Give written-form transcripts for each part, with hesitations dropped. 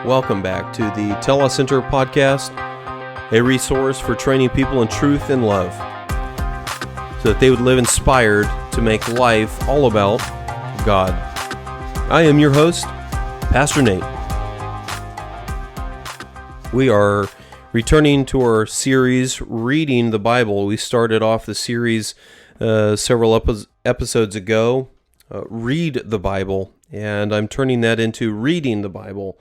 Welcome back to the Telos Center Podcast, a resource for training people in truth and love so that they would live inspired to make life all about God. I am your host, Pastor Nate. We are returning to our series, Reading the Bible. We started off the series several episodes ago, Read the Bible, and I'm turning that into Reading the Bible,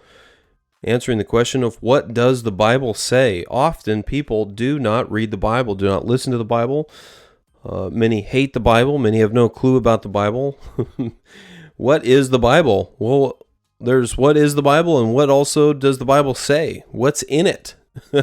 answering the question of what does the Bible say? Often people do not read the Bible, do not listen to the Bible. Many hate the Bible. Many have no clue about the Bible. What is the Bible? Well, there's what is the Bible and what also does the Bible say? What's in it?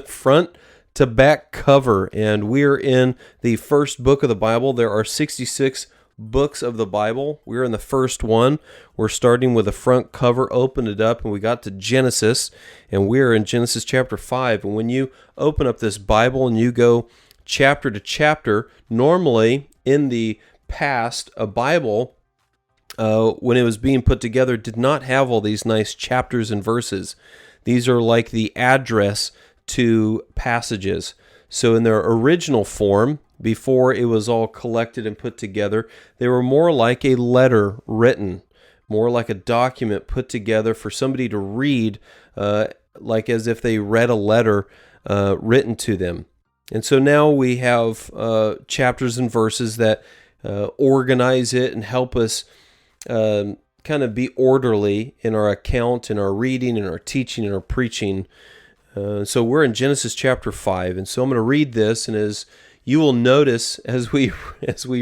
Front to back cover. And we're in the first book of the Bible. There are 66 books of the Bible. We're in the first one. We're starting with the front cover, opened it up, and we got to Genesis, and we're in Genesis chapter 5. And when you open up this Bible and you go chapter to chapter, normally in the past, a Bible, when it was being put together, did not have all these nice chapters and verses. These are like the address to passages. So in their original form, before it was all collected and put together, they were more like a letter written, more like a document put together for somebody to read, like as if they read a letter written to them. And so now we have chapters and verses that organize it and help us kind of be orderly in our account, in our reading, in our teaching, in our preaching. So we're in Genesis chapter 5, and so I'm going to read this, and as you will notice as we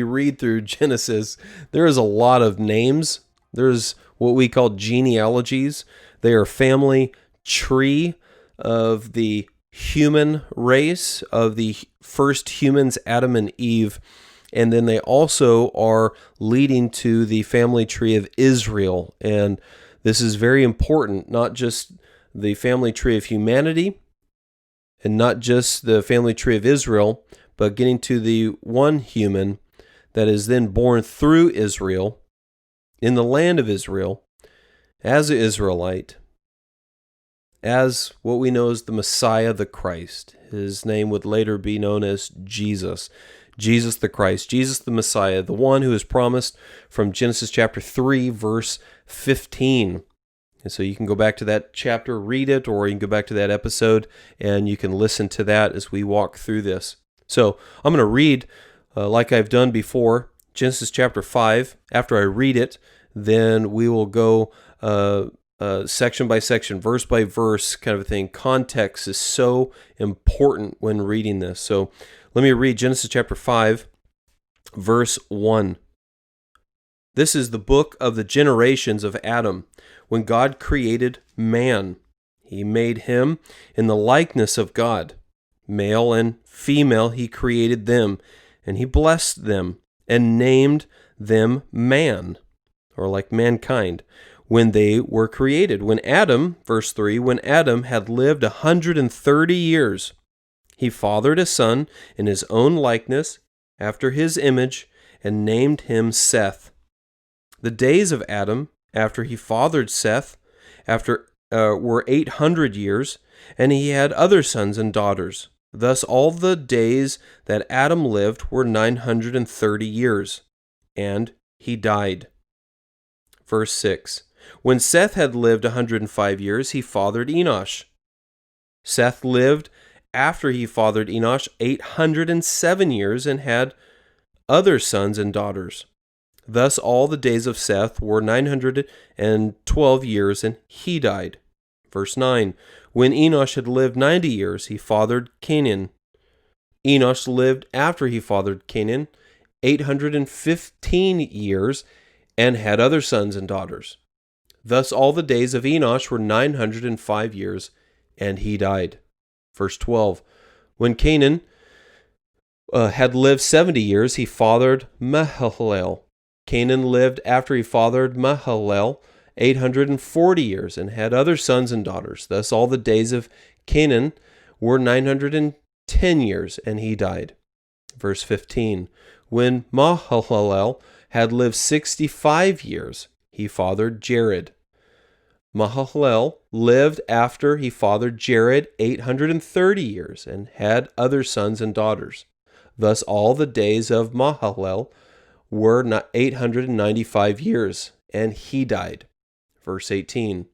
read through Genesis, there is a lot of names. There's what we call genealogies. They are family tree of the human race, of the first humans, Adam and Eve. And then they also are leading to the family tree of Israel. And this is very important, not just the family tree of humanity and not just the family tree of Israel, but getting to the one human that is then born through Israel, in the land of Israel, as an Israelite, as what we know as the Messiah, the Christ. His name would later be known as Jesus. Jesus the Christ, Jesus the Messiah, the one who is promised from Genesis chapter 3, verse 15. And so you can go back to that chapter, read it, or you can go back to that episode, and you can listen to that as we walk through this. So I'm going to read, like I've done before, Genesis chapter 5. After I read it, then we will go section by section, verse by verse kind of a thing. Context is so important when reading this. So let me read Genesis chapter 5, verse 1. This is the book of the generations of Adam. When God created man, he made him in the likeness of God. Male and female, he created them, and he blessed them and named them man, or like mankind, when they were created. When Adam, verse 3, when Adam had lived 130 years, he fathered a son in his own likeness, after his image, and named him Seth. The days of Adam, after he fathered Seth, were 800 years, and he had other sons and daughters. Thus all the days that Adam lived were 930 years, and he died. Verse 6. When Seth had lived 105 years, he fathered Enosh. Seth lived after he fathered Enosh 807 years and had other sons and daughters. Thus all the days of Seth were 912 years, and he died. Verse 9. When Enosh had lived 90 years, he fathered Canaan. Enosh lived after he fathered Canaan 815 years and had other sons and daughters. Thus all the days of Enosh were 905 years, and he died. Verse 12. When Canaan had lived 70 years, he fathered Mahalalel. Canaan lived after he fathered Mahalalel 840 years and had other sons and daughters. Thus all the days of Canaan were 910 years, and he died. Verse 15. When Mahalalel had lived 65 years, he fathered Jared. Mahalalel lived after he fathered Jared 830 years and had other sons and daughters. Thus all the days of Mahalalel were 895 years, and he died. Verse 18.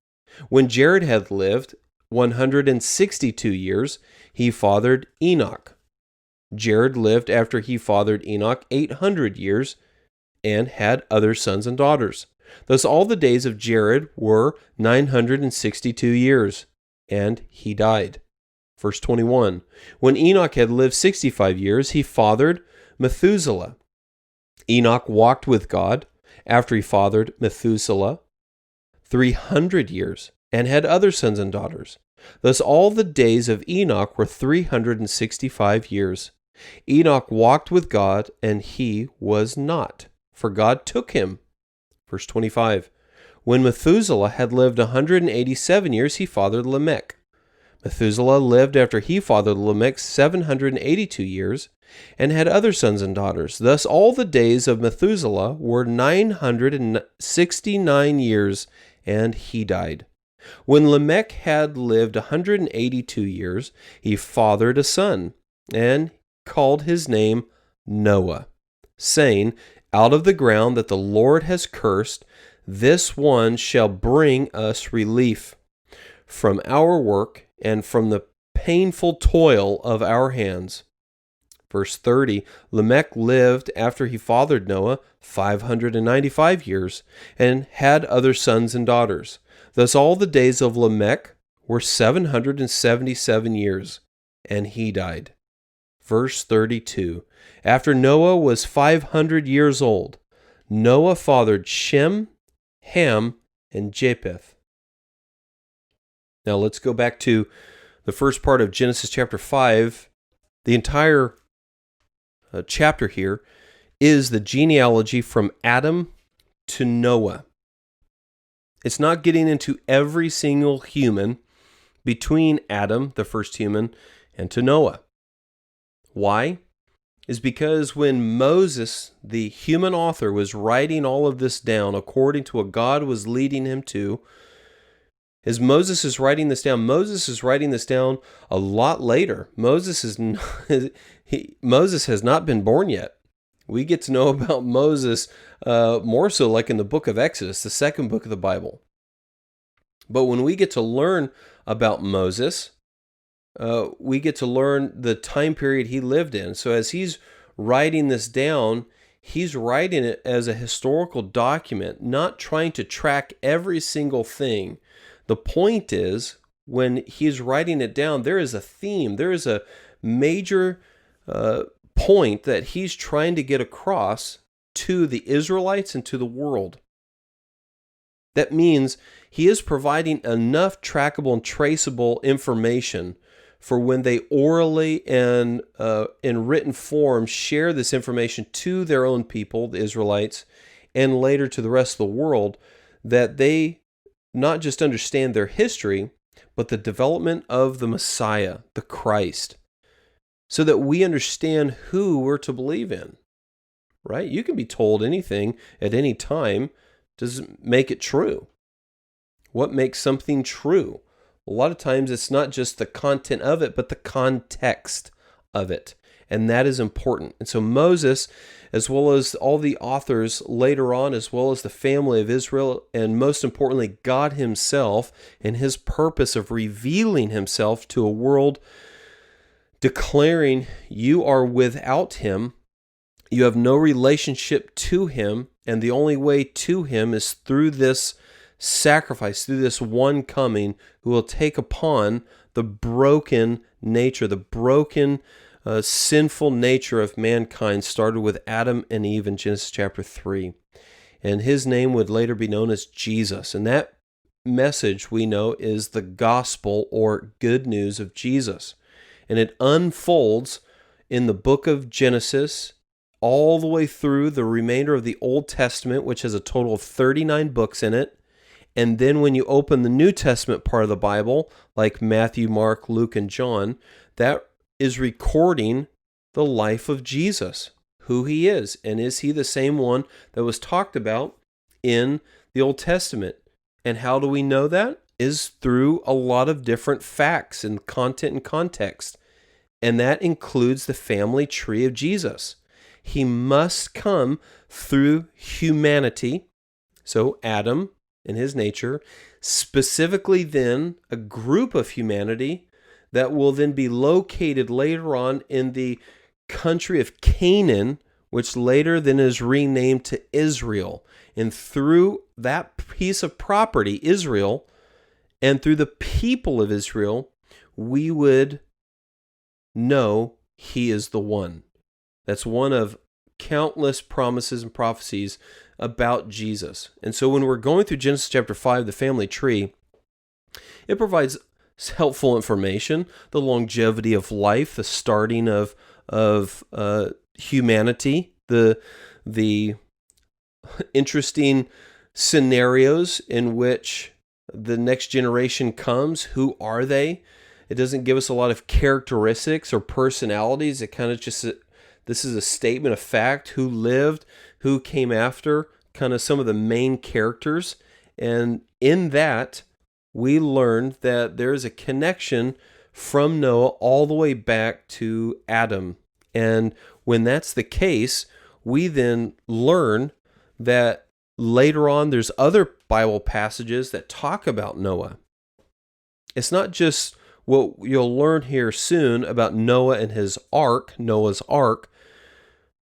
When Jared had lived 162 years, he fathered Enoch. Jared lived after he fathered Enoch 800 years and had other sons and daughters. Thus all the days of Jared were 962 years, and he died. Verse 21. When Enoch had lived 65 years, he fathered Methuselah. Enoch walked with God after he fathered Methuselah 300 years and had other sons and daughters. Thus all the days of Enoch were 365 years. Enoch walked with God, and he was not, for God took him. Verse 25. When Methuselah had lived 187 years, he fathered Lamech. Methuselah lived after he fathered Lamech 782 years and had other sons and daughters. Thus all the days of Methuselah were 969 years, and he died. When Lamech had lived 182 years, he fathered a son, and called his name Noah, saying, Out of the ground that the Lord has cursed, this one shall bring us relief from our work and from the painful toil of our hands. Verse 30, Lamech lived after he fathered Noah 595 years and had other sons and daughters. Thus all the days of Lamech were 777 years, and he died. Verse 32, after Noah was 500 years old, Noah fathered Shem, Ham, and Japheth. Now let's go back to the first part of Genesis chapter 5. The entire chapter here is the genealogy from Adam to Noah. It's not getting into every single human between Adam, the first human, and to Noah. Why? Is because when Moses, the human author, was writing all of this down according to what God was leading him to, as Moses is writing this down a lot later. Moses has not been born yet. We get to know about Moses more so like in the book of Exodus, the second book of the Bible. But when we get to learn about Moses, we get to learn the time period he lived in. So as he's writing this down, he's writing it as a historical document, not trying to track every single thing. The point is, when he's writing it down, there is a theme, there is a major point that he's trying to get across to the Israelites and to the world. That means he is providing enough trackable and traceable information for when they orally and in written form share this information to their own people, the Israelites, and later to the rest of the world, that they not just understand their history, but the development of the Messiah, the Christ, so that we understand who we're to believe in, right? You can be told anything at any time. Doesn't make it true. What makes something true? A lot of times it's not just the content of it, but the context of it. And that is important. And so Moses, as well as all the authors later on, as well as the family of Israel, and most importantly, God himself, and his purpose of revealing himself to a world, declaring you are without him, you have no relationship to him, and the only way to him is through this sacrifice, through this one coming who will take upon the broken nature, the broken sinful nature of mankind, started with Adam and Eve in Genesis chapter 3. And his name would later be known as Jesus. And that message, we know, is the gospel or good news of Jesus. And it unfolds in the book of Genesis all the way through the remainder of the Old Testament, which has a total of 39 books in it. And then when you open the New Testament part of the Bible, like Matthew, Mark, Luke, and John, that is recording the life of Jesus, who he is, and is he the same one that was talked about in the Old Testament? And how do we know that? Is through a lot of different facts and content and context. And that includes the family tree of Jesus. He must come through humanity, so Adam and his nature, specifically then a group of humanity that will then be located later on in the country of Canaan, which later then is renamed to Israel. And through that piece of property, Israel, and through the people of Israel, we would know he is the one. That's one of countless promises and prophecies about Jesus. And so when we're going through Genesis chapter 5, the family tree, it provides helpful information, the longevity of life, the starting of humanity, the interesting scenarios in which the next generation comes. Who are they? It doesn't give us a lot of characteristics or personalities. It kind of just, this is a statement of fact, who lived, who came after, kind of some of the main characters. And in that, we learned that there is a connection from Noah all the way back to Adam. And when that's the case, we then learn that later on there's other Bible passages that talk about Noah. It's not just what you'll learn here soon about Noah and his ark, Noah's ark,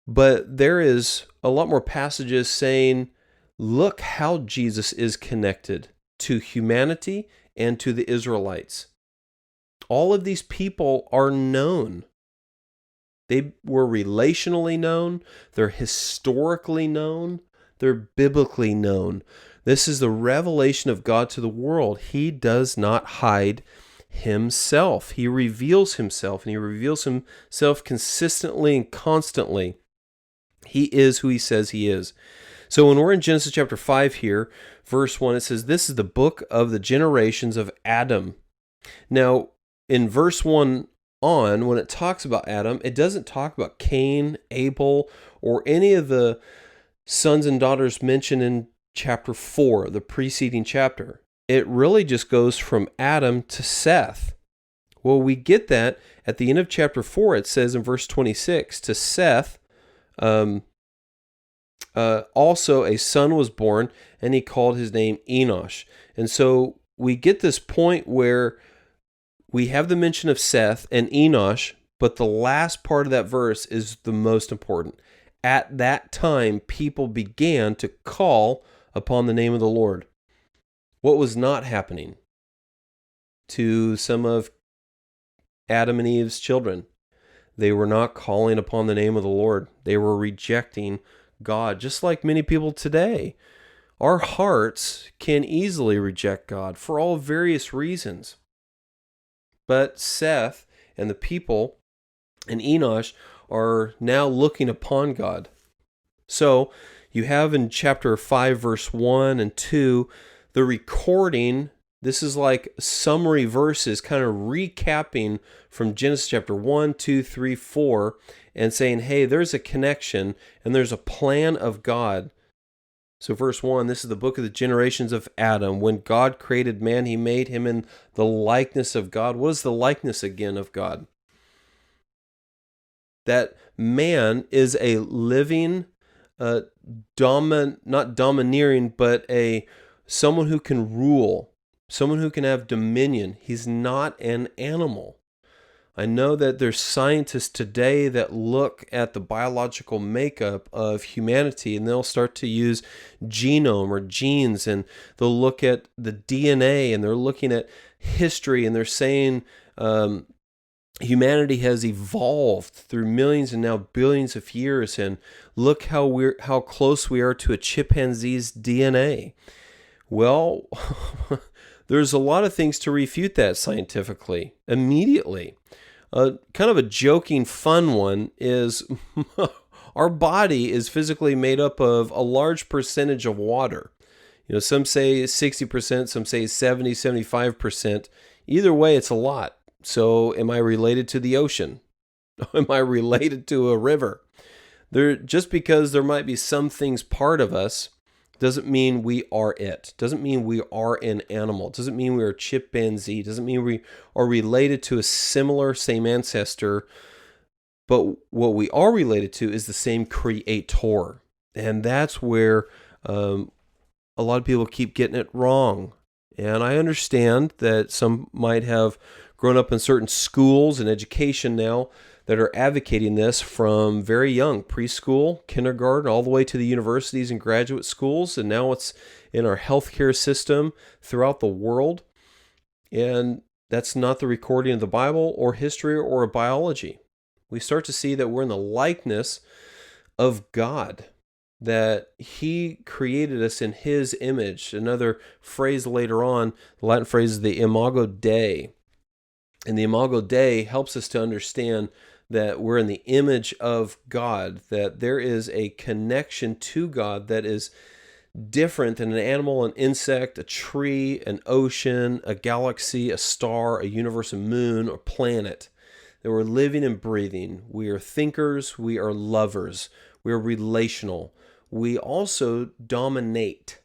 but there is a lot more passages saying, look how Jesus is connected to humanity and to the Israelites. All of these people are known. They were relationally known, they're historically known, they're biblically known. This is the revelation of God to the world. He does not hide himself. He reveals himself, and he reveals himself consistently and constantly. He is who he says he is. So when we're in Genesis chapter 5 here, verse 1, it says, this is the book of the generations of Adam. Now, in verse 1 on, when it talks about Adam, it doesn't talk about Cain, Abel, or any of the sons and daughters mentioned in chapter 4, the preceding chapter. It really just goes from Adam to Seth. Well, we get that at the end of chapter 4. It says in verse 26, to Seth, also a son was born, and he called his name Enosh. And so we get this point where we have the mention of Seth and Enosh, but the last part of that verse is the most important. At that time, people began to call upon the name of the Lord. What was not happening to some of Adam and Eve's children? They were not calling upon the name of the Lord. They were rejecting God, just like many people today. Our hearts can easily reject God for all various reasons. But Seth and the people and Enosh are now looking upon God. So you have in chapter 5, verse 1 and 2, the recording. This is like summary verses kind of recapping from Genesis chapter 1, 2, 3, 4, and saying, hey, there's a connection and there's a plan of God. So verse 1, this is the book of the generations of Adam. When God created man, he made him in the likeness of God. What is the likeness again of God? That man is a living, not domineering, but someone who can rule, someone who can have dominion. He's not an animal. I know that there's scientists today that look at the biological makeup of humanity, and they'll start to use genome or genes, and they'll look at the DNA, and they're looking at history, and they're saying humanity has evolved through millions and now billions of years, and look how close we are to a chimpanzee's DNA. Well, there's a lot of things to refute that scientifically immediately. Kind of a joking, fun one is our body is physically made up of a large percentage of water. You know, some say 60%, some say 70, 75%. Either way, it's a lot. So am I related to the ocean? Am I related to a river? Just because there might be some things part of us Doesn't mean we are it. Doesn't mean we are an animal. Doesn't mean we are chimpanzee. Doesn't mean we are related to a similar, same ancestor. But what we are related to is the same creator. And that's where a lot of people keep getting it wrong. And I understand that some might have grown up in certain schools and education now that are advocating this from very young, preschool, kindergarten, all the way to the universities and graduate schools. And now it's in our healthcare system throughout the world. And that's not the recording of the Bible or history or biology. We start to see that we're in the likeness of God, that He created us in His image. Another phrase later on, the Latin phrase is the imago Dei. And the imago Dei helps us to understand that we're in the image of God, that there is a connection to God that is different than an animal, an insect, a tree, an ocean, a galaxy, a star, a universe, a moon, or planet. That we're living and breathing. We are thinkers, we are lovers, we are relational. We also dominate.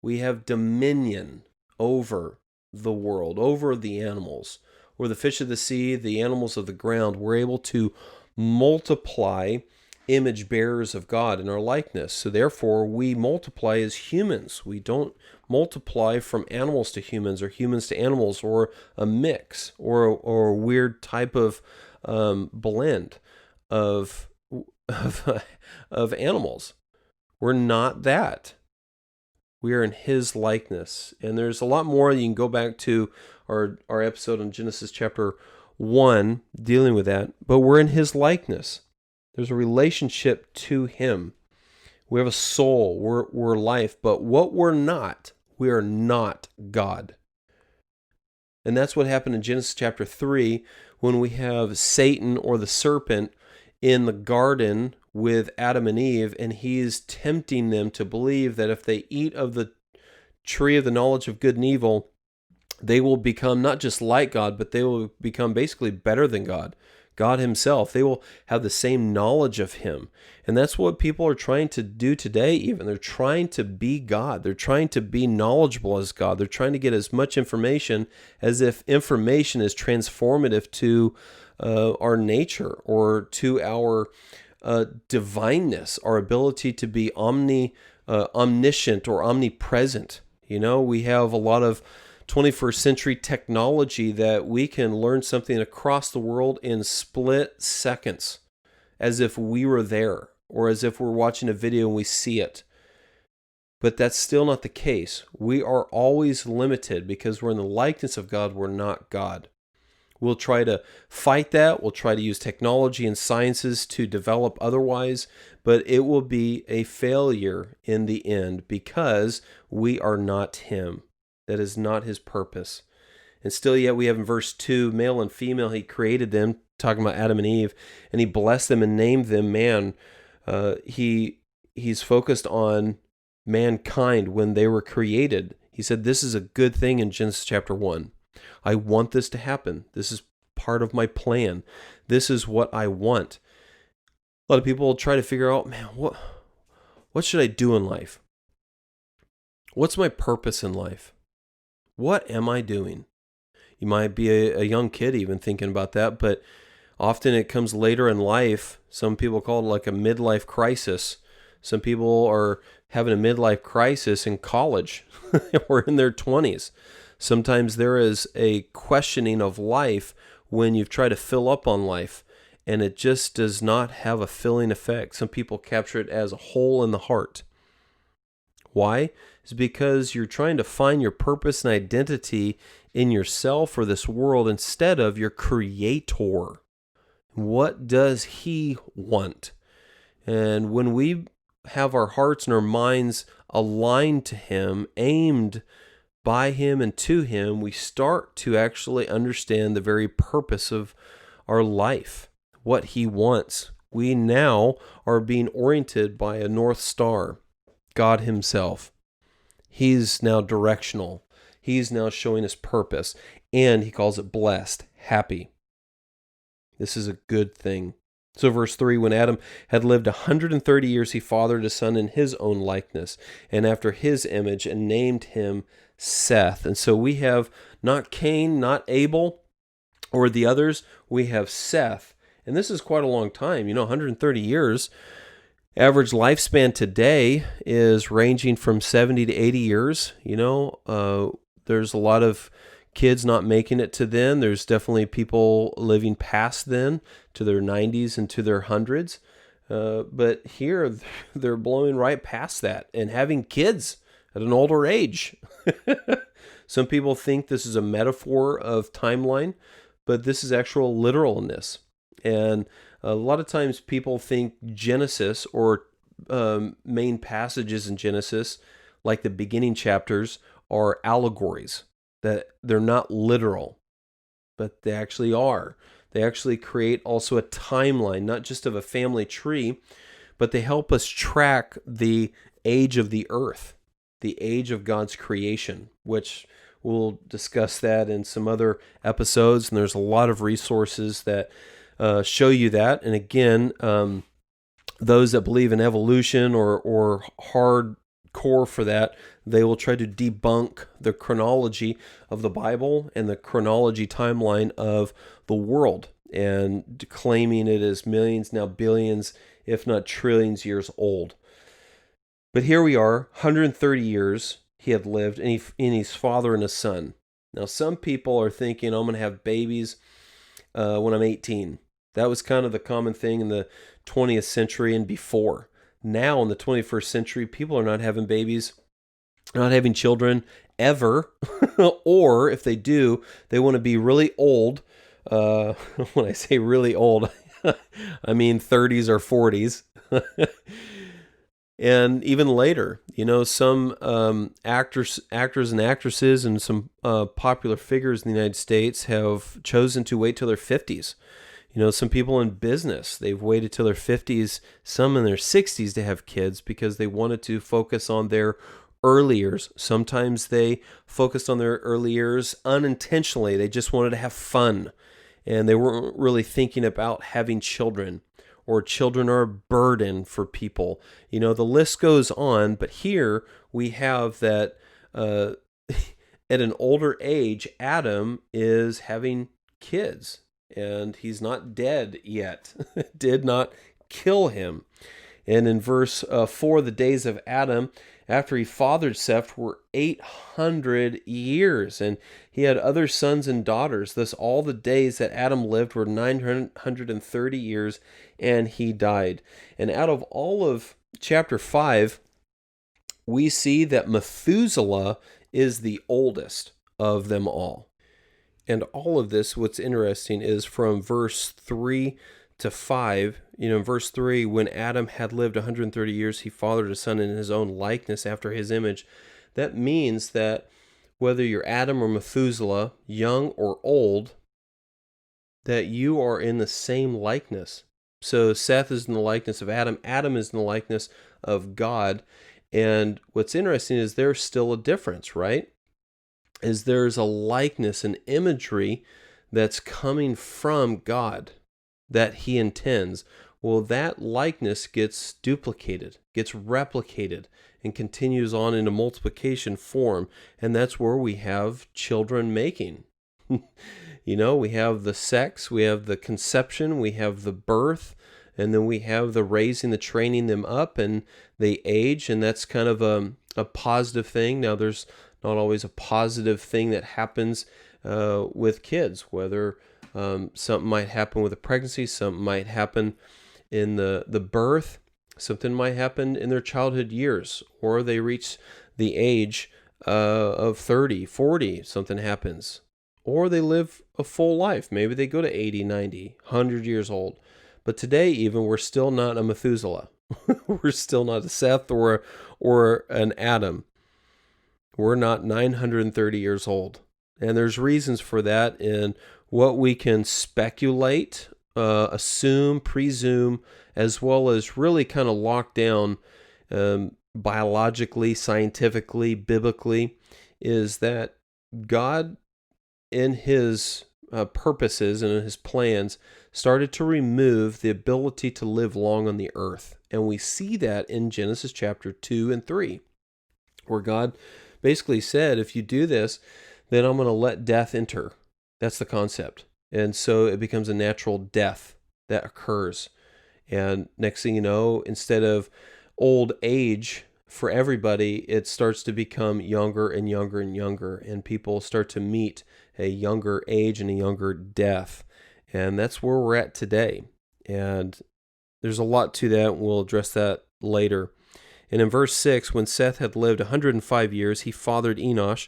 We have dominion over the world, over the animals. Or the fish of the sea, the animals of the ground. We're able to multiply image bearers of God in our likeness. So therefore, we multiply as humans. We don't multiply from animals to humans or humans to animals or a mix or a weird type of blend of animals. We're not that. We are in His likeness. And there's a lot more. You can go back to our episode on Genesis chapter 1 dealing with that. But we're in His likeness. There's a relationship to Him. We have a soul. We're life. But what we're not, we are not God. And that's what happened in Genesis chapter 3 when we have Satan or the serpent in the garden with Adam and Eve, and he is tempting them to believe that if they eat of the tree of the knowledge of good and evil, they will become not just like God, but they will become basically better than God. God Himself. They will have the same knowledge of Him. And that's what people are trying to do today even. They're trying to be God. They're trying to be knowledgeable as God. They're trying to get as much information as if information is transformative to our nature or to our divineness, our ability to be omniscient or omnipresent. You know, we have a lot of 21st century technology that we can learn something across the world in split seconds, as if we were there, or as if we're watching a video and we see it. But that's still not the case. We are always limited because we're in the likeness of God. We're not God. We'll try to fight that. We'll try to use technology and sciences to develop otherwise, but it will be a failure in the end because we are not Him. That is not His purpose. And still yet we have in verse 2, male and female, He created them, talking about Adam and Eve, and He blessed them and named them man. He's focused on mankind when they were created. He said, this is a good thing in Genesis chapter 1. I want this to happen. This is part of my plan. This is what I want. A lot of people will try to figure out, man, what should I do in life? What's my purpose in life? What am I doing? You might be a young kid even thinking about that, but often it comes later in life. Some people call it like a midlife crisis. Some people are having a midlife crisis in college or in their 20s. Sometimes there is a questioning of life when you've tried to fill up on life, and it just does not have a filling effect. Some people capture it as a hole in the heart. Why? It's because you're trying to find your purpose and identity in yourself or this world instead of your Creator. What does He want? And when we have our hearts and our minds aligned to Him, aimed by Him and to Him, we start to actually understand the very purpose of our life, what He wants. We now are being oriented by a North Star, God Himself. He's now directional. He's now showing us purpose, and He calls it blessed, happy. This is a good thing. So verse 3, when Adam had lived 130 years, he fathered a son in his own likeness and after his image and named him Seth. And so we have not Cain, not Abel, or the others. We have Seth. And this is quite a long time, 130 years. Average lifespan today is ranging from 70 to 80 years. There's a lot of kids not making it to then. There's definitely people living past then to their 90s and to their hundreds. But here they're blowing right past that and having kids at an older age. Some people think this is a metaphor of timeline, but this is actual literalness. And a lot of times people think Genesis or main passages in Genesis, like the beginning chapters, are allegories, that they're not literal, but they actually are. They actually create also a timeline, not just of a family tree, but they help us track the age of the earth, the age of God's creation, which we'll discuss that in some other episodes. And there's a lot of resources that show you that. And again, those that believe in evolution or hardcore for that, they will try to debunk the chronology of the Bible and the chronology timeline of the world, and claiming it is millions, now billions, if not trillions years old. But here we are, 130 years he had lived, and he's father and a son. Now, some people are thinking, I'm going to have babies when I'm 18. That was kind of the common thing in the 20th century and before. Now, in the 21st century, people are not having babies, not having children ever, or if they do, they want to be really old. When I say really old, I mean 30s or 40s. And even later, some actors and actresses and some popular figures in the United States have chosen to wait till their 50s. Some people in business, they've waited till their 50s, some in their 60s to have kids because they wanted to focus on their early years. Sometimes they focused on their early years unintentionally. They just wanted to have fun, and they weren't really thinking about having children, or children are a burden for people. The list goes on, but here we have that at an older age, Adam is having kids. And he's not dead yet. Did not kill him. And in verse 4, the days of Adam after he fathered Seth were 800 years. And he had other sons and daughters. Thus all the days that Adam lived were 930 years, and he died. And out of all of chapter 5, we see that Methuselah is the oldest of them all. And all of this, what's interesting is from verse 3 to 5. In verse 3, when Adam had lived 130 years, he fathered a son in his own likeness after his image. That means that whether you're Adam or Methuselah, young or old, that you are in the same likeness. So Seth is in the likeness of Adam. Adam is in the likeness of God. And what's interesting is there's still a difference, right? Is there's a likeness, an imagery that's coming from God that he intends. Well, that likeness gets duplicated, gets replicated, and continues on in a multiplication form. And that's where we have children making. We have the sex, we have the conception, we have the birth, and then we have the raising, the training them up, and they age, and that's kind of a positive thing. Now, there's not always a positive thing that happens with kids, whether something might happen with a pregnancy, something might happen in the birth, something might happen in their childhood years, or they reach the age of 30, 40, something happens. Or they live a full life. Maybe they go to 80, 90, 100 years old. But today even, we're still not a Methuselah. We're still not a Seth or an Adam. We're not 930 years old. And there's reasons for that in what we can speculate, assume, presume, as well as really kind of lock down biologically, scientifically, biblically, is that God in his purposes and his plans, started to remove the ability to live long on the earth. And we see that in Genesis chapter 2 and 3, where God basically said, if you do this, then I'm going to let death enter. That's the concept. And so it becomes a natural death that occurs. And next thing you know, instead of old age for everybody, it starts to become younger and younger and younger. And people start to meet a younger age and a younger death. And that's where we're at today. And there's a lot to that. We'll address that later. And in verse 6, when Seth had lived 105 years, he fathered Enosh.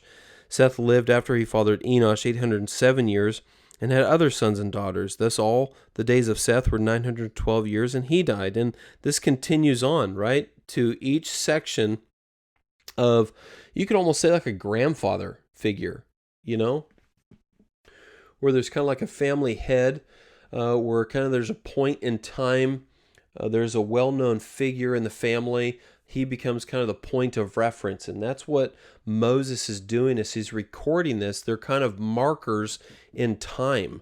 Seth lived after he fathered Enosh 807 years and had other sons and daughters. Thus all the days of Seth were 912 years, and he died. And this continues on, right, to each section of, you could almost say like a grandfather figure, where there's kind of like a family head, where kind of there's a point in time, there's a well-known figure in the family. He becomes kind of the point of reference. And that's what Moses is doing as he's recording this. They're kind of markers in time.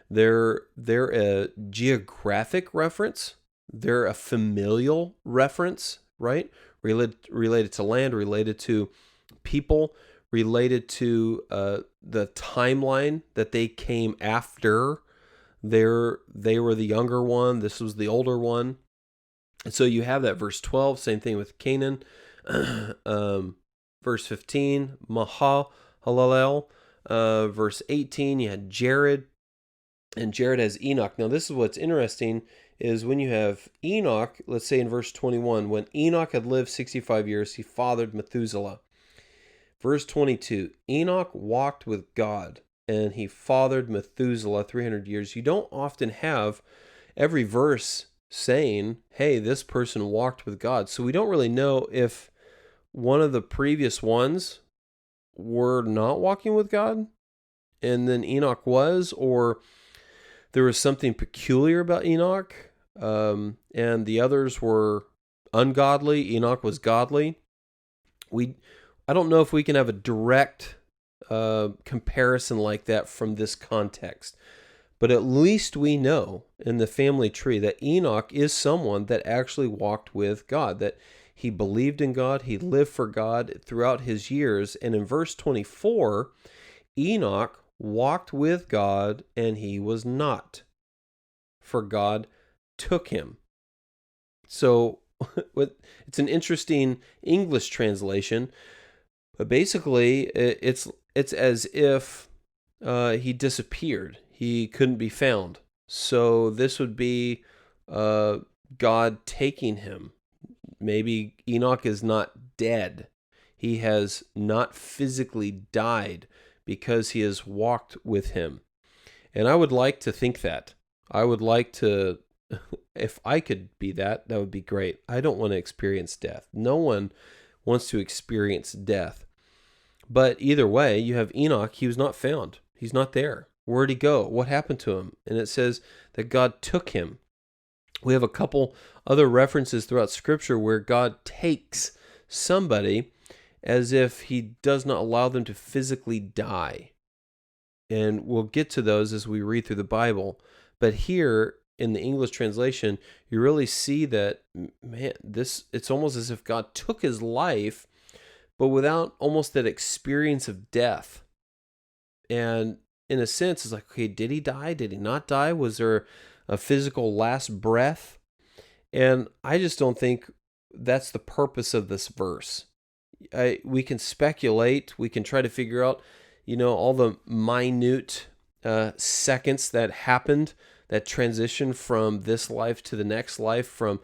They're a geographic reference. They're a familial reference, right? Related to land, related to people, related to the timeline that they came after. They were the younger one. This was the older one. And so you have that verse 12, same thing with Canaan. Verse 15, Mahalalel. Verse 18, you had Jared, and Jared has Enoch. Now this is what's interesting, is when you have Enoch, let's say in verse 21, when Enoch had lived 65 years, he fathered Methuselah. Verse 22, Enoch walked with God, and he fathered Methuselah 300 years. You don't often have every verse saying, hey, this person walked with God. So we don't really know if one of the previous ones were not walking with God and then Enoch was, or there was something peculiar about Enoch, and the others were ungodly. Enoch was godly. I don't know if we can have a direct comparison like that from this context. But at least we know in the family tree that Enoch is someone that actually walked with God, that he believed in God, he lived for God throughout his years. And in verse 24, Enoch walked with God and he was not, for God took him. So it's an interesting English translation, but basically it's as if he disappeared. He couldn't be found. So this would be God taking him. Maybe Enoch is not dead. He has not physically died because he has walked with him. And I would like to think that. I would like to, if I could be that, that would be great. I don't want to experience death. No one wants to experience death. But either way, you have Enoch. He was not found. He's not there. Where'd he go? What happened to him? And it says that God took him. We have a couple other references throughout Scripture where God takes somebody as if he does not allow them to physically die. And we'll get to those as we read through the Bible. But here in the English translation, you really see that, man, it's almost as if God took his life, but without almost that experience of death. And in a sense, it's like, okay, did he die? Did he not die? Was there a physical last breath? And I just don't think that's the purpose of this verse. We can speculate. We can try to figure out, all the minute seconds that happened, that transition from this life to the next life, from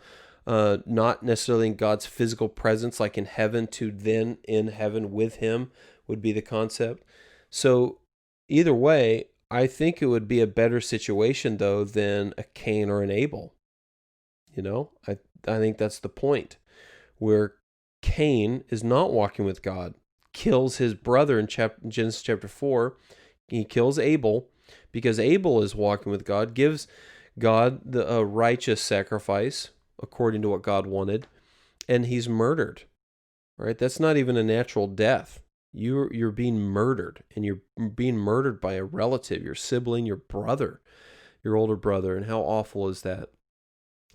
not necessarily in God's physical presence, like in heaven, to then in heaven with him, would be the concept. So either way, I think it would be a better situation, though, than a Cain or an Abel. I think that's the point, where Cain is not walking with God, kills his brother in Genesis chapter 4. He kills Abel because Abel is walking with God, gives God the righteous sacrifice according to what God wanted, and he's murdered. Right? That's not even a natural death. You're being murdered, and you're being murdered by a relative, your sibling, your brother, your older brother. And how awful is that?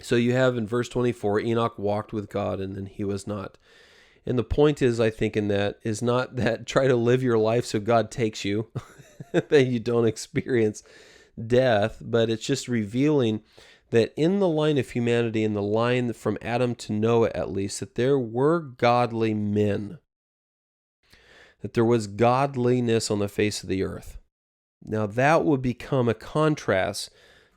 So you have in verse 24, Enoch walked with God, and then he was not. And the point is, I think, in that is not that try to live your life so God takes you, that you don't experience death, but it's just revealing that in the line of humanity, in the line from Adam to Noah at least, that there were godly men, that there was godliness on the face of the earth. Now that would become a contrast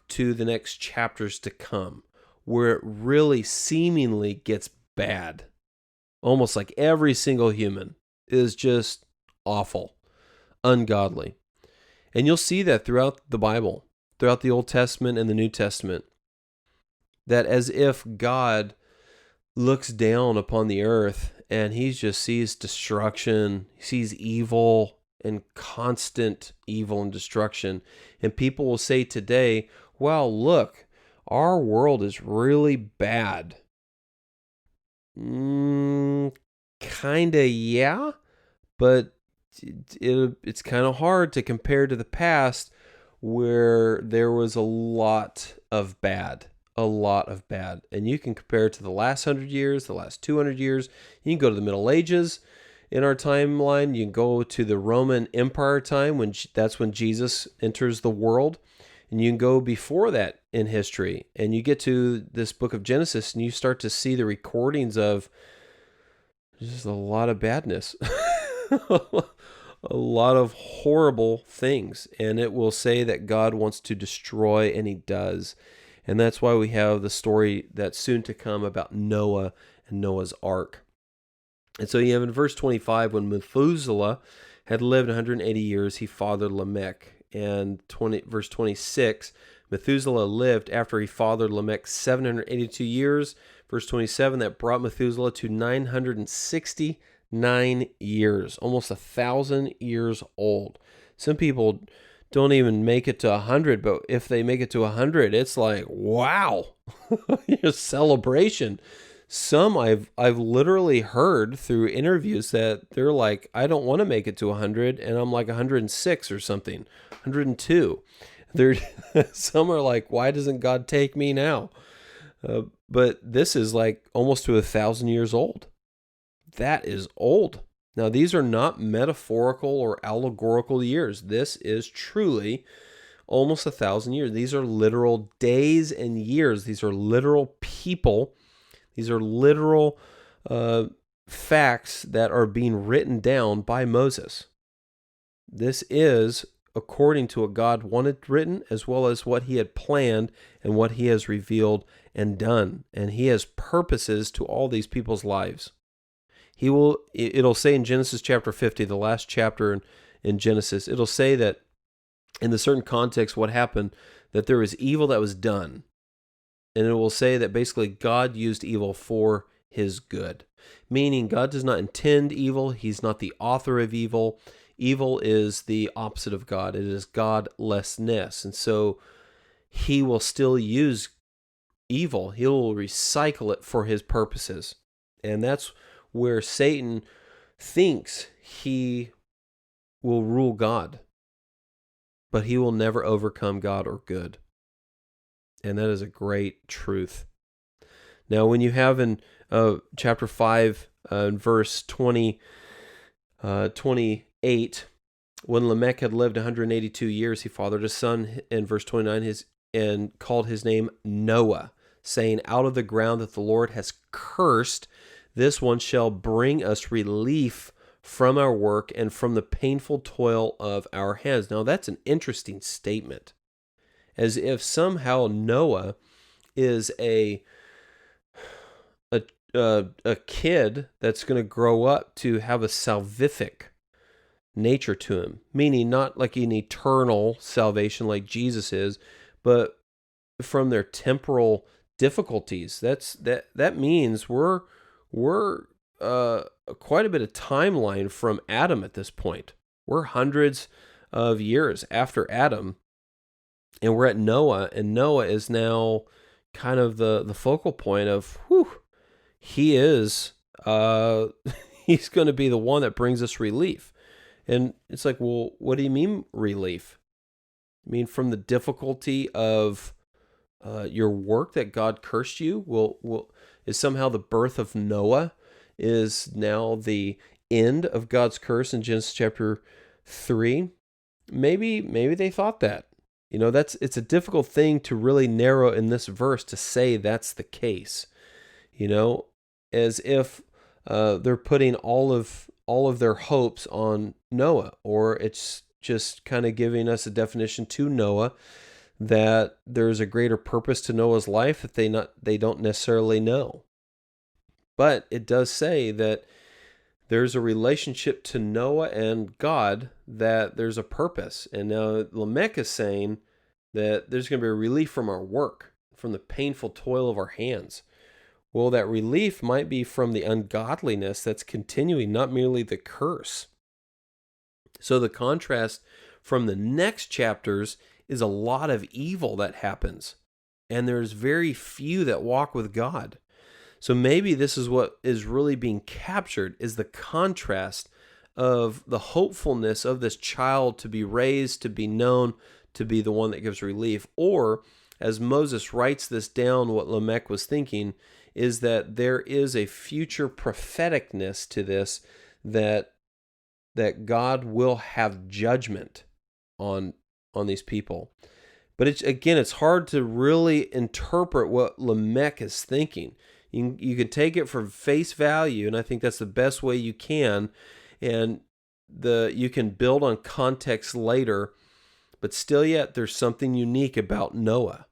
to the next chapters to come, where it really seemingly gets bad. Almost like every single human is just awful, ungodly. And you'll see that throughout the Bible, throughout the Old Testament and the New Testament, that as if God looks down upon the earth and he just sees destruction, he sees evil and constant evil and destruction. And people will say today, well, look, our world is really bad. Kinda, yeah, but it's kind of hard to compare to the past where there was a lot of bad. And you can compare it to the last 100 years, the last 200 years. You can go to the Middle Ages in our timeline. You can go to the Roman Empire time, that's when Jesus enters the world. And you can go before that in history, and you get to this book of Genesis, and you start to see the recordings of just a lot of badness, a lot of horrible things. And it will say that God wants to destroy, and he does. And that's why we have the story that's soon to come about Noah and Noah's Ark. And so you have in verse 25, when Methuselah had lived 180 years, he fathered Lamech. And verse 26, Methuselah lived after he fathered Lamech 782 years. Verse 27, that brought Methuselah to 969 years, almost 1,000 years old. Some people don't even make it to 100, but if they make it to 100, it's like, wow, a celebration. Some I've literally heard through interviews that they're like, I don't want to make it to 100, and I'm like 106 or something, 102. Some are like, why doesn't God take me now? But this is like almost to 1,000 years old. That is old. Now, these are not metaphorical or allegorical years. This is truly almost 1,000 years. These are literal days and years. These are literal people. These are literal facts that are being written down by Moses. This is according to what God wanted written, as well as what he had planned and what he has revealed and done. And he has purposes to all these people's lives. It'll say in Genesis chapter 50, the last chapter in Genesis, it'll say that in the certain context what happened, that there was evil that was done. And it will say that basically God used evil for his good. Meaning God does not intend evil. He's not the author of evil. Evil is the opposite of God. It is godlessness. And so he will still use evil. He'll recycle it for his purposes. And that's where Satan thinks he will rule God. But he will never overcome God or good. And that is a great truth. Now, when you have in chapter 5, verse 28, when Lamech had lived 182 years, he fathered a son, in verse 29, and called his name Noah, saying, out of the ground that the Lord has cursed, this one shall bring us relief from our work and from the painful toil of our hands. Now, that's an interesting statement. As if somehow Noah is a kid that's going to grow up to have a salvific nature to him, meaning not like an eternal salvation like Jesus is, but from their temporal difficulties. That means we're quite a bit of timeline from Adam at this point. We're hundreds of years after Adam. And we're at Noah, and Noah is now kind of the focal point of, he is He's going to be the one that brings us relief. And it's like, well, what do you mean relief? I mean, from the difficulty of your work that God cursed you? Is somehow the birth of Noah is now the end of God's curse in Genesis chapter 3? Maybe they thought that. It's a difficult thing to really narrow in this verse to say that's the case. As if they're putting all of their hopes on Noah, or it's just kind of giving us a definition to Noah that there's a greater purpose to Noah's life that they don't necessarily know. But it does say that there's a relationship to Noah and God, that there's a purpose. And now Lamech is saying that there's going to be a relief from our work, from the painful toil of our hands. Well, that relief might be from the ungodliness that's continuing, not merely the curse. So the contrast from the next chapters is a lot of evil that happens, and there's very few that walk with God. So maybe this is what is really being captured, is the contrast of the hopefulness of this child to be raised, to be known, to be the one that gives relief. Or, as Moses writes this down, what Lamech was thinking is that there is a future propheticness to this, that God will have judgment on these people. But it's hard to really interpret what Lamech is thinking. You can take it for face value, and I think that's the best way you can. And you can build on context later, but still yet there's something unique about Noah.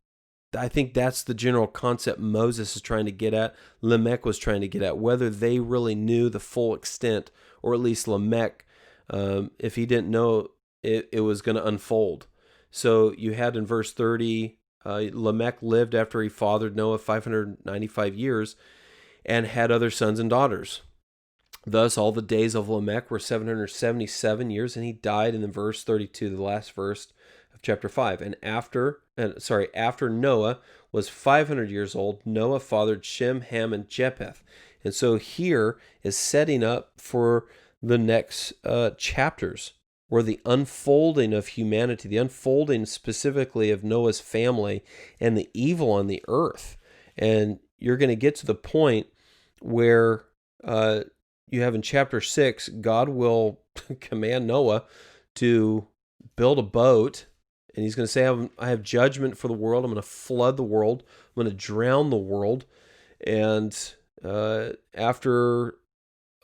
I think that's the general concept Moses is trying to get at, Lamech was trying to get at, whether they really knew the full extent, or at least Lamech, if he didn't know it was going to unfold. So you had in verse 30, Lamech lived after he fathered Noah 595 years and had other sons and daughters. Thus all the days of Lamech were 777 years, and he died in the verse 32, the last verse of chapter 5. And after Noah was 500 years old, Noah fathered Shem, Ham, and Japheth. And so here is setting up for the next chapters, where the unfolding of humanity, the unfolding specifically of Noah's family and the evil on the earth. And you're going to get to the point where you have in chapter 6, God will command Noah to build a boat, and he's going to say, I have judgment for the world. I'm going to flood the world. I'm going to drown the world. And after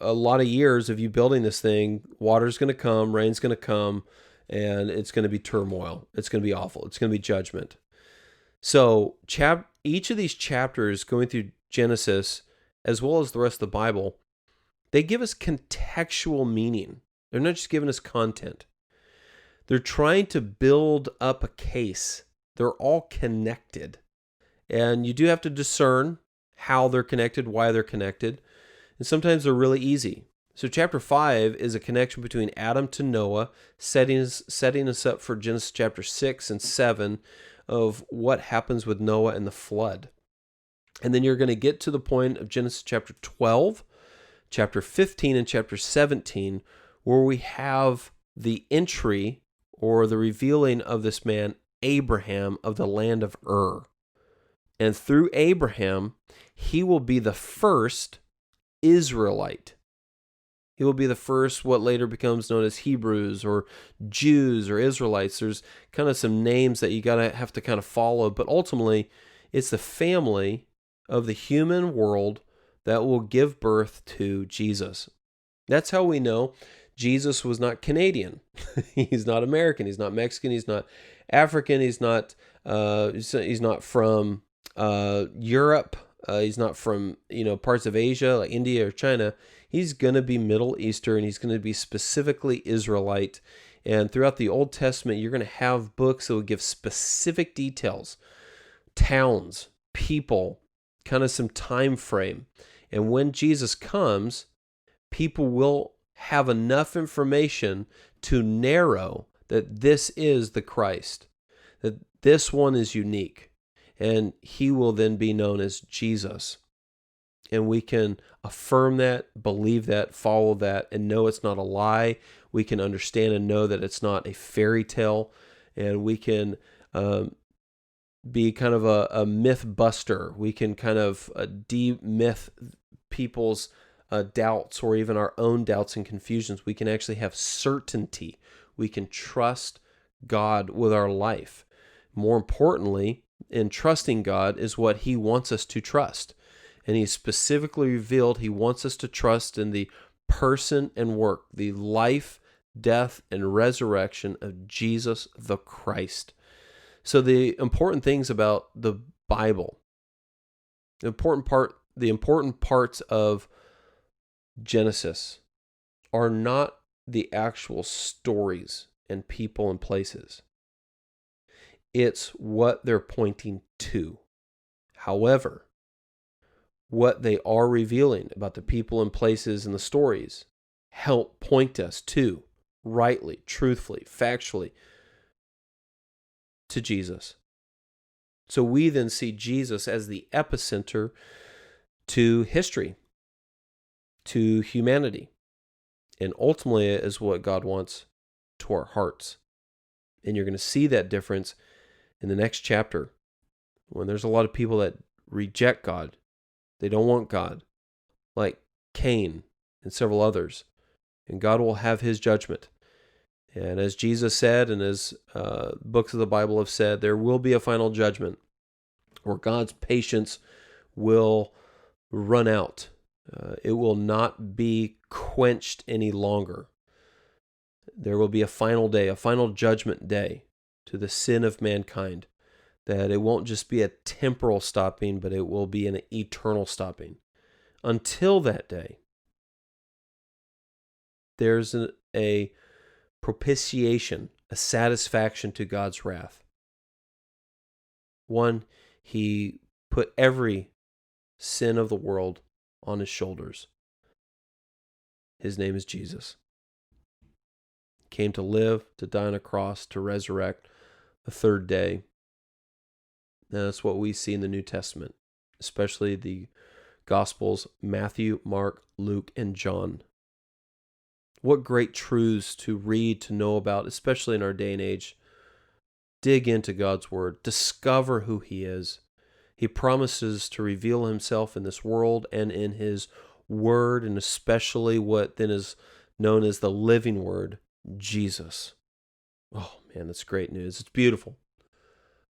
a lot of years of you building this thing, water's going to come, rain's going to come, and it's going to be turmoil. It's going to be awful. It's going to be judgment. So each of these chapters going through Genesis, as well as the rest of the Bible, they give us contextual meaning. They're not just giving us content. They're trying to build up a case. They're all connected. And you do have to discern how they're connected, why they're connected. And sometimes they're really easy. So chapter 5 is a connection between Adam to Noah, setting us up for Genesis chapter 6 and 7 of what happens with Noah and the flood. And then you're going to get to the point of Genesis chapter 12, chapter 15, and chapter 17, where we have the entry or the revealing of this man, Abraham, of the land of Ur. And through Abraham, he will be the first Israelite. He will be the first, what later becomes known as Hebrews or Jews or Israelites. There's kind of some names that you have to kind of follow, but ultimately it's the family of the human world that will give birth to Jesus. That's how we know Jesus was not Canadian. He's not American. He's not Mexican. He's not African. He's not from Europe. He's not from parts of Asia like India or China. He's going to be Middle Eastern. He's going to be specifically Israelite. And throughout the Old Testament, you're going to have books that will give specific details, towns, people, kind of some time frame. And when Jesus comes, people will have enough information to narrow that this is the Christ, that this one is unique, and he will then be known as Jesus. And we can affirm that, believe that, follow that, and know it's not a lie. We can understand and know that it's not a fairy tale. And we can be kind of a myth buster. We can kind of demyth people's doubts, or even our own doubts and confusions. We can actually have certainty. We can trust God with our life. More importantly, in trusting God is what He wants us to trust. And He specifically revealed He wants us to trust in the person and work, the life, death, and resurrection of Jesus the Christ. So the important things about the Bible, the important parts of Genesis are not the actual stories and people and places. It's what they're pointing to. However, what they are revealing about the people and places and the stories help point us to, rightly, truthfully, factually, to Jesus. So we then see Jesus as the epicenter to history, to humanity, and ultimately is what God wants to our hearts. And you're going to see that difference in the next chapter when there's a lot of people that reject God. They don't want God, like Cain and several others. And God will have His judgment. And as Jesus said, and as books of the Bible have said, there will be a final judgment where God's patience will run out. It will not be quenched any longer. There will be a final day, a final judgment day to the sin of mankind, that it won't just be a temporal stopping, but it will be an eternal stopping. Until that day, there's a propitiation, a satisfaction to God's wrath. One, He put every sin of the world on His shoulders. His name is Jesus. He came to live, to die on a cross, to resurrect the third day. And that's what we see in the New Testament, especially the Gospels, Matthew, Mark, Luke, and John. What great truths to read, to know about, especially in our day and age. Dig into God's Word. Discover who He is. He promises to reveal Himself in this world and in His Word, and especially what then is known as the living Word, Jesus. Oh man, that's great news. It's beautiful.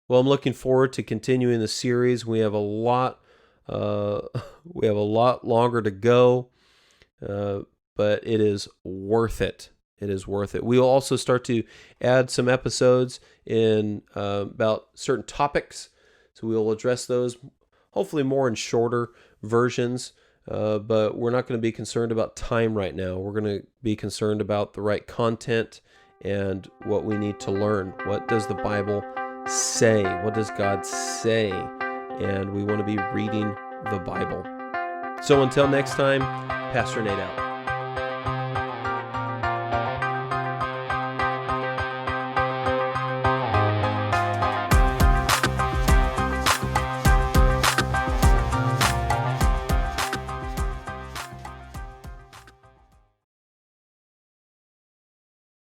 Well, I'm looking forward to continuing the series. We have a lot longer to go. But it is worth it. It is worth it. We'll also start to add some episodes in about certain topics. So we'll address those, hopefully more in shorter versions. But we're not going to be concerned about time right now. We're going to be concerned about the right content and what we need to learn. What does the Bible say? What does God say? And we want to be reading the Bible. So until next time, Pastor Nate out.